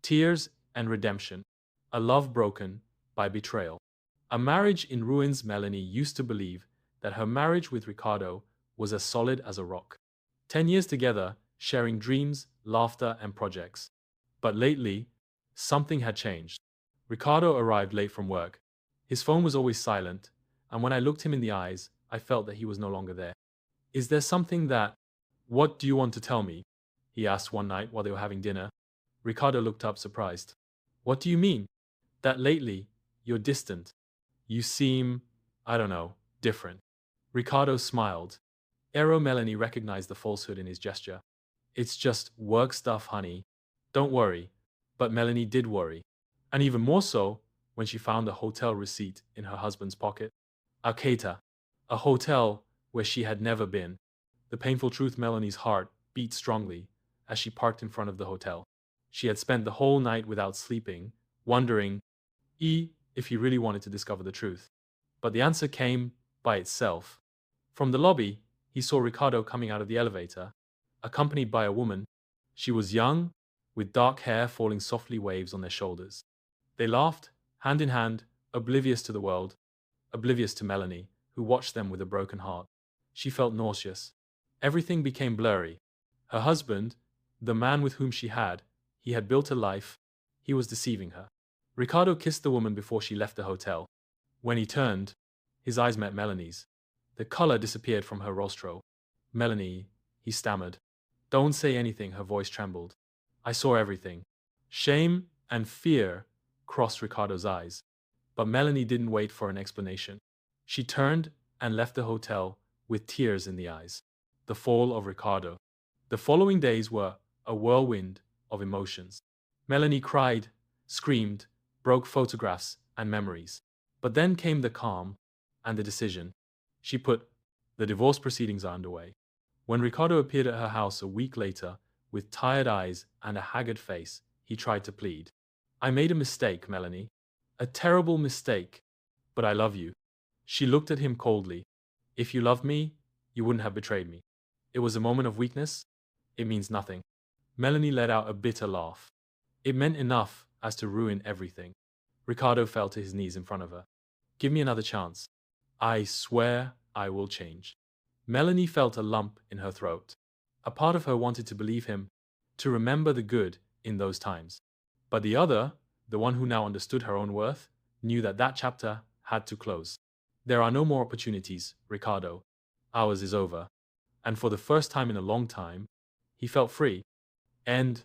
Tears and redemption. A love broken by betrayal. A marriage in ruins. Melanie used to believe that her marriage with Ricardo was as solid as a rock. 10 years together, sharing dreams, laughter, and projects. But lately, something had changed. Ricardo arrived late from work. His phone was always silent, and when I looked him in the eyes, I felt that he was no longer there. Is there something that... What do you want to tell me? He asked one night while they were having dinner. Ricardo looked up surprised. What do you mean? That lately, you're distant. You seem, I don't know, different. Ricardo smiled. Melanie recognized the falsehood in his gesture. It's just work stuff, honey. Don't worry. But Melanie did worry. And even more so when she found a hotel receipt in her husband's pocket. Alcata, a hotel where she had never been. The painful truth. Melanie's heart beat strongly as she parked in front of the hotel. She had spent the whole night without sleeping, wondering if he really wanted to discover the truth. But the answer came by itself. From the lobby, he saw Ricardo coming out of the elevator, accompanied by a woman. She was young, with dark hair falling softly waves on their shoulders. They laughed, hand in hand, oblivious to the world, oblivious to Melanie, who watched them with a broken heart. She felt nauseous. Everything became blurry. Her husband, the man with whom he had built a life, he was deceiving her. Ricardo kissed the woman before she left the hotel. When he turned, his eyes met Melanie's. The color disappeared from her rostro. Melanie, he stammered. Don't say anything, her voice trembled. I saw everything. Shame and fear crossed Ricardo's eyes. But Melanie didn't wait for an explanation. She turned and left the hotel with tears in the eyes. The fall of Ricardo. The following days were a whirlwind of emotions. Melanie cried, screamed, broke photographs and memories. But then came the calm and the decision. She put the divorce proceedings are underway. When Ricardo appeared at her house a week later, with tired eyes and a haggard face, he tried to plead. I made a mistake, Melanie. A terrible mistake. But I love you. She looked at him coldly. If you loved me, you wouldn't have betrayed me. It was a moment of weakness. It means nothing. Melanie let out a bitter laugh. It meant enough as to ruin everything. Ricardo fell to his knees in front of her. Give me another chance. I swear I will change. Melanie felt a lump in her throat. A part of her wanted to believe him, to remember the good in those times. But the other, the one who now understood her own worth, knew that that chapter had to close. There are no more opportunities, Ricardo. Ours is over. And for the first time in a long time, he felt free. End